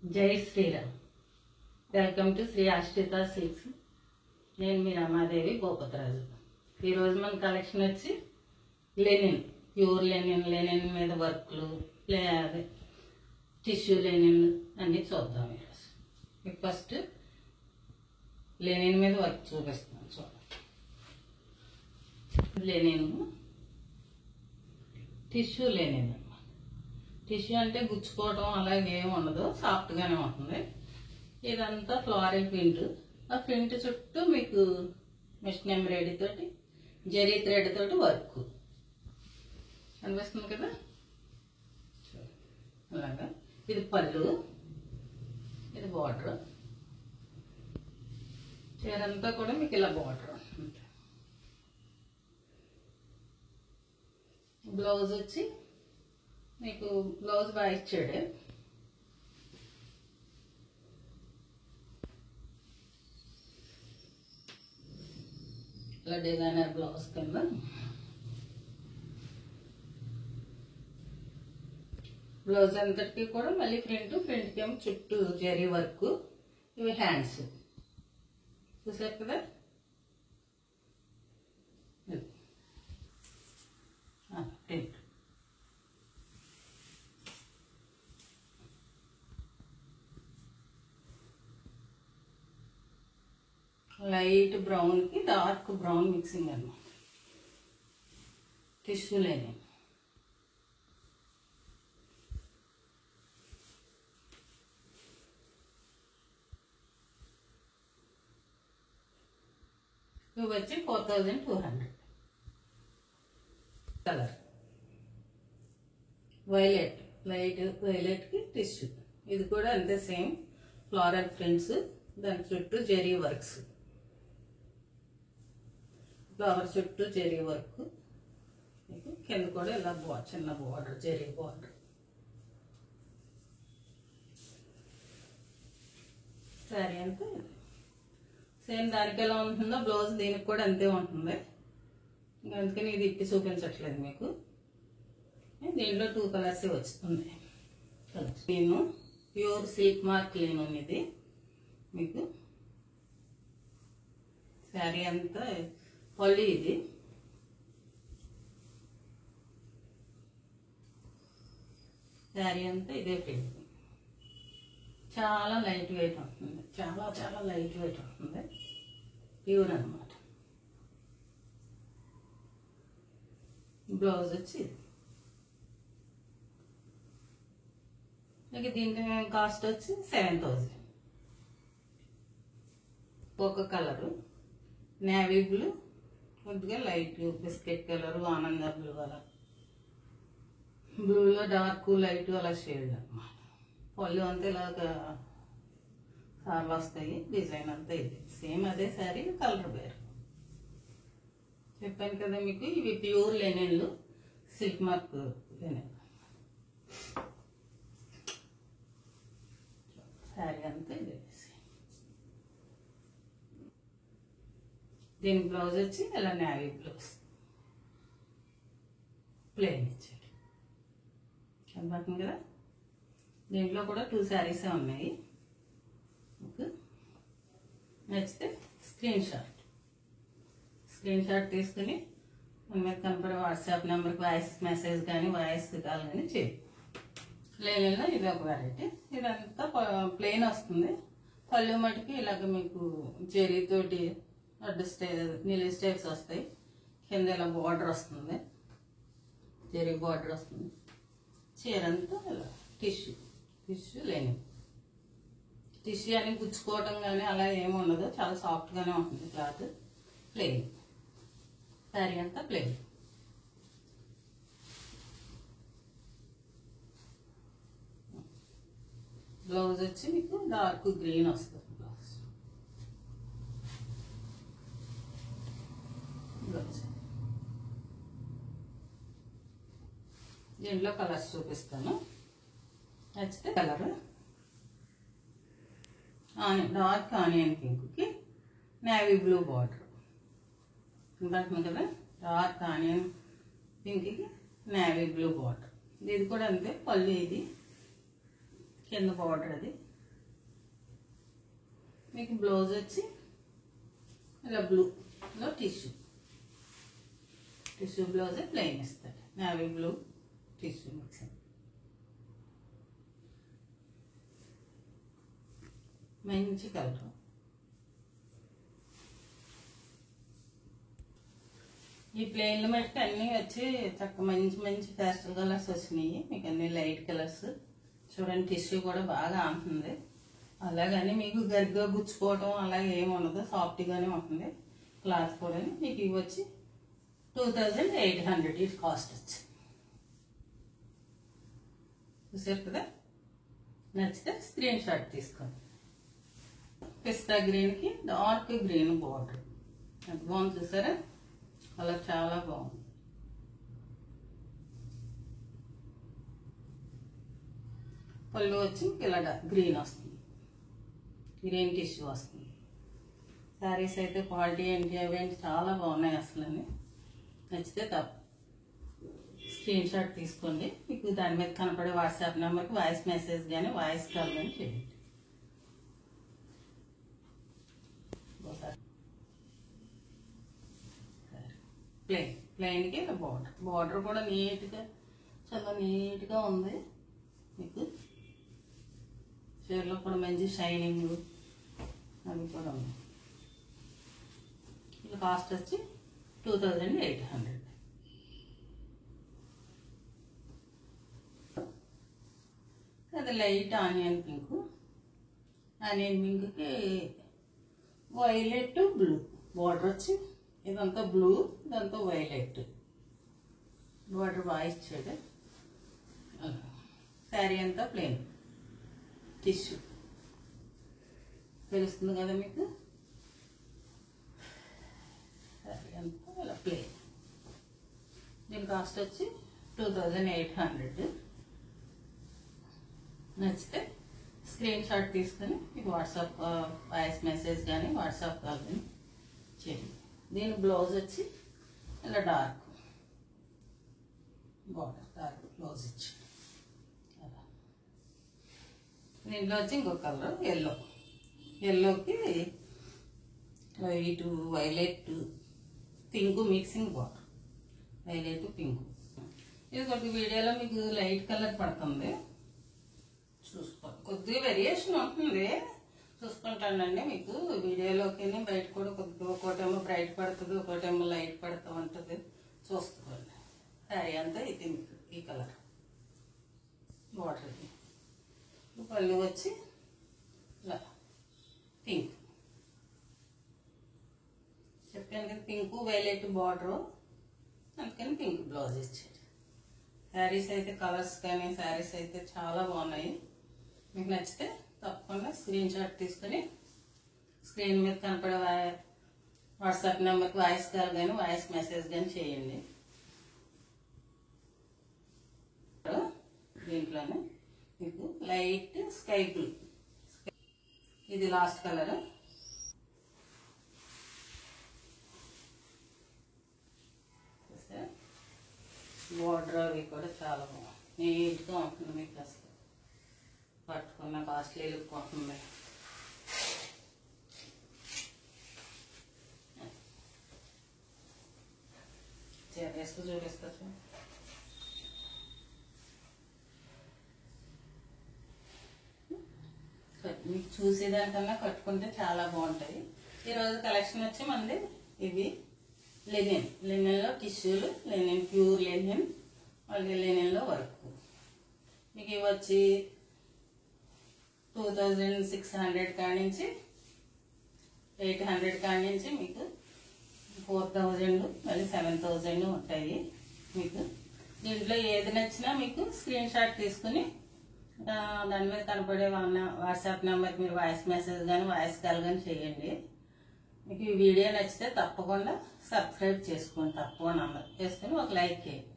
జై Sriram. Welcome to Shri ఆశ్రిత silks. నేను మీ రమాదేవి భూపతిరాజు. ఈరోజు మన కలెక్షన్ వచ్చి లెనిన్, ప్యూర్ లెనిన్ మీద వర్క్లు, అదే టిష్యూ లెనిన్ అన్నీ చూద్దాం. ఈరోజు మీకు ఫస్ట్ లెనిన్ మీద వర్క్ చూపిస్తున్నాను. చూడండి, లెనిన్ టిష్యూ లెనిన్. టిష్యూ అంటే గుచ్చుకోవడం అలాగే ఏమి ఉండదు, సాఫ్ట్గానే ఉంటుంది. ఇదంతా ఫ్లోరల్ ప్రింట్. ఆ ప్రింట్ చుట్టూ మీకు మిషన్ ఎంబ్రాయిడరీ తోటి, జరీ థ్రెడ్ తోటి వర్క్ అనిపిస్తుంది కదా. అలాగా ఇది పళ్ళు, ఇది బార్డర్. చీరంతా కూడా మీకు ఇలా బార్డర్ ఉంటుంది. బ్లౌజ్ వచ్చి మీకు బ్లౌజ్ బాగా ఇచ్చాడు. ఇలా డిజైనర్ బ్లౌజ్ కింద బ్లౌజ్ అంతటికి కూడా మళ్ళీ ఫ్రంట్కి ఏమో చుట్టూ జరీ వర్క్. ఇవి హ్యాండ్స్ చూసారు కదా. ప్రింట్ లైట్ బ్రౌన్కి డార్క్ బ్రౌన్ మిక్సింగ్ అన్నమాట. Tissue linen. ఇవి వచ్చి 4200. కలర్ వైలెట్, లైట్ వైలెట్కి టిష్యూ. ఇది కూడా అంతే, సేమ్ ఫ్లోరల్ ప్రింట్స్, దాని చుట్టూ జరీ వర్క్స్. ఫ్లవర్ చుట్టూ జరీ వర్క్. కింద కూడా ఇలా చిన్న బార్డర్, జరీ బార్డర్. శారీ అంతా సేమ్ దానికి ఎలా ఉంటుందో బ్లౌజ్ దీనికి కూడా అంతే ఉంటుంది. అందుకని ఇది ఇప్పి చూపించట్లేదు మీకు. దీంట్లో 2 కలర్స్ వస్తుంది. నేను ప్యూర్ సిల్క్ మార్క్ లేను ఇది. మీకు శారీ అంతా పళ్ళు, ఇది శారీ అంతా ఇదే ప్రింట్. చాలా లైట్ వెయిట్ ఉంటుంది, చాలా లైట్ వెయిట్ ఉంటుంది. ప్యూర్ అన్నమాట. బ్లౌజ్ వచ్చి దీంట్లో కాస్ట్ వచ్చి 7000. ఒక కలరు నేవీ బ్లూ, కొద్దిగా లైట్ బిస్కెట్ కలరు, ఆనంద బ్లూ, అలా బ్లూలో డార్క్ లైట్ అలా షేడ్ అన్నమాట. పళ్ళు అంతా ఇలాగ సార్లు వస్తాయి. డిజైన్ అంతా ఇది సేమ్ అదే శారీ, కలర్ వేరు. చెప్పాను కదా మీకు, ఇవి ప్యూర్ లెనిన్లు, సిల్క్ మార్క్ లెనిన్. శారీ అంతా ఇదే. దీని బ్లౌజ్ వచ్చి ఇలా నేవీ బ్లౌజ్ ప్లెయిన్ ఇచ్చాడు. కనబడుతుంది కదా. దీంట్లో కూడా 2 శారీసే ఉన్నాయి. మీకు నచ్చితే స్క్రీన్ షాట్ తీసుకుని మన మీద కనపడే వాట్సాప్ నెంబర్కి వాయిస్ మెసేజ్ కానీ వాయిస్ కాల్ కానీ చేయి. లేనిలో ఇది ఒక వెరైటీ. ఇదంతా ప్లెయిన్ వస్తుంది. పళ్ళు మటుకి ఇలాగ మీకు జరీతోటి నీలి స్టైప్స్ వస్తాయి. కింద ఇలా బార్డర్ వస్తుంది, జరీ బార్డర్ వస్తుంది. చీరంతా ఇలా టిష్యూ లెనిన్. టిష్యూ అని గుచ్చుకోవటం కానీ అలా ఏమి ఉండదు, చాలా సాఫ్ట్గానే ఉంటుంది క్లాత్. ప్లెయిన్ శారీ అంతా ప్లెయిన్. బ్లౌజ్ వచ్చి మీకు డార్క్ గ్రీన్ వస్తుంది. బ్లౌజ్ దీంట్లో కలర్స్ చూపిస్తాను. నచ్చితే కలర్ డార్క్ ఆనియన్ పింక్కి నేవీ బ్లూ బార్డర్ ఉంటుంది కదా. డార్క్ ఆనియన్ పింక్కి నేవీ బ్లూ బార్డర్. ఇది కూడా అంతే, పళ్ళు ఇది కింద బార్డర్, అది మీకు బ్లౌజ్ వచ్చి ఇలా బ్లూలో టిష్యూ బ్లౌజ్ ప్లెయిన్ ఇస్తాడు. నేవీ బ్లూ టిష్యూ మిక్సింగ్, మంచి కలర్. ఈ ప్లెయిన్లు మటుకు అన్నీ వచ్చి చక్కగా మంచి మంచి పేస్టల్ కలర్స్ వచ్చినాయి. మీకు అన్ని లైట్ కలర్స్. చూడండి టిష్యూ కూడా బాగా ఆంటుంది. అలాగని మీకు గరిగా గుచ్చుకోవటం అలాగే ఏమి ఉండదు, సాఫ్ట్గానే ఉంటుంది. క్లాత్ కూడా మీకు ఇవి వచ్చి 2800 ఇది కాస్ట్ వచ్చి. చూసారు కదా, నచ్చితే స్క్రీన్ షాట్ తీసుకోండి. పిస్తా గ్రీన్కి డార్క్ గ్రీన్ బార్డర్ ఎంత బాగుంది చూసారా, కలర్ చాలా బాగుంది. పళ్ళు వచ్చి ఇలా గ్రీన్ వస్తుంది, గ్రీన్ టిష్యూ వస్తుంది. శారీస్ అయితే క్వాలిటీ ఏంటి అవేంటి చాలా బాగున్నాయి అసలు. నచ్చితే తప్ప స్క్రీన్ షాట్ తీసుకోండి. మీకు దాని మీద కనపడే వాట్సాప్ నెంబర్కి వాయిస్ మెసేజ్ కానీ వాయిస్ కాల్ కానీ చేయండి. ప్లెయిన్కి బార్డర్ కూడా నీట్గా చాలా నీట్గా ఉంది. మీకు చీరలో కూడా మంచి షైనింగ్ అవి కూడా ఉంది. ఇది కాస్ట్ వచ్చి 2800. అది లైట్ ఆనియన్ పింక్. ఆనియన్ పింక్కి వైలెట్ బ్లూ బార్డర్ వచ్చి, ఇదంతా బ్లూ ఇదంతా వైలెట్ బార్డర్ బాగా ఇచ్చాడు. శారీ అంతా ప్లెయిన్ టిష్యూ తెలుస్తుంది కదా మీకు. శారీ అంతా ఇలా ప్లెయిన్. దీని కాస్ట్ వచ్చి 2800. నచ్చితే స్క్రీన్ షాట్ తీసుకొని మీకు వాట్సాప్ వాయిస్ మెసేజ్ కానీ వాట్సాప్ కాల్ కానీ చేయండి. దీని బ్లౌజ్ వచ్చి ఇలా డార్క్ బార్డర్, డార్క్ బ్లౌజ్ ఇచ్చి. దీంట్లో వచ్చి ఇంకొక కలర్ ఎల్లోకి white violet pink mixing border, violet pink. ఇది కొద్దిగా వీడియోలో మీకు లైట్ కలర్ పడుతుంది, చూసుకోండి. కొద్దిగా వేరియేషన్ ఉంటుంది, చూసుకుంటానండి. మీకు వీడియోలోకి బయట కూడా కొద్దిగా ఒకటేమో బ్రైట్ పడుతుంది, ఒకటేమో లైట్ పడుతూ ఉంటుంది, చూసుకోండి. శారీ అంతా ఇది మీకు ఈ కలర్ బార్డర్. పళ్ళు వచ్చి ఇలా పింక్, చెప్పాను కదా పింక్ వైలెట్ బార్డరు, అందుకని పింక్ బ్లౌజ్ ఇచ్చాడు. శారీస్ అయితే కలర్స్ కానీ శారీస్ అయితే చాలా బాగున్నాయి. మీకు నచ్చితే తప్పకుండా స్క్రీన్ షాట్ తీసుకొని స్క్రీన్ మీద కనపడే వాట్సాప్ నెంబర్కి వాయిస్ కాల్ కానీ వాయిస్ మెసేజ్ కానీ చేయండి. దీంట్లోనే మీకు లైట్ స్కై బ్లూ, ఇది లాస్ట్ కలర్. బార్డర్ అవి కూడా చాలా బాగుంది, నీట్గా ఉంటుంది. మీకు అసలు పట్టుకున్న కాస్ట్లీ లుక్ ఉంటుంది. వేసుకు చూపిస్తా. మీకు చూసేదానికన్నా కట్టుకుంటే చాలా బాగుంటాయి. ఈరోజు కలెక్షన్ వచ్చి మనది ఇవి లెనిన్లో టిష్యూలు, లెనిన్ ప్యూర్ లెనిన్, అలాగే లెనిన్లో వర్క్. మీకు ఇవి వచ్చి 2600 కాడి నుంచి 800 కాడి నుంచి మీకు 4000 మళ్ళీ 7000 ఉంటాయి. మీకు దీంట్లో ఏది నచ్చినా మీకు స్క్రీన్ షాట్ తీసుకుని దాని మీద కనపడే వాట్సాప్ నెంబర్కి మీరు వాయిస్ మెసేజ్ కానీ వాయిస్ కాల్ కానీ చేయండి. మీకు ఈ వీడియో నచ్చితే తప్పకుండా సబ్స్క్రైబ్ చేసుకోండి, తప్పకుండా చేసుకుని ఒక లైక్ చేయండి.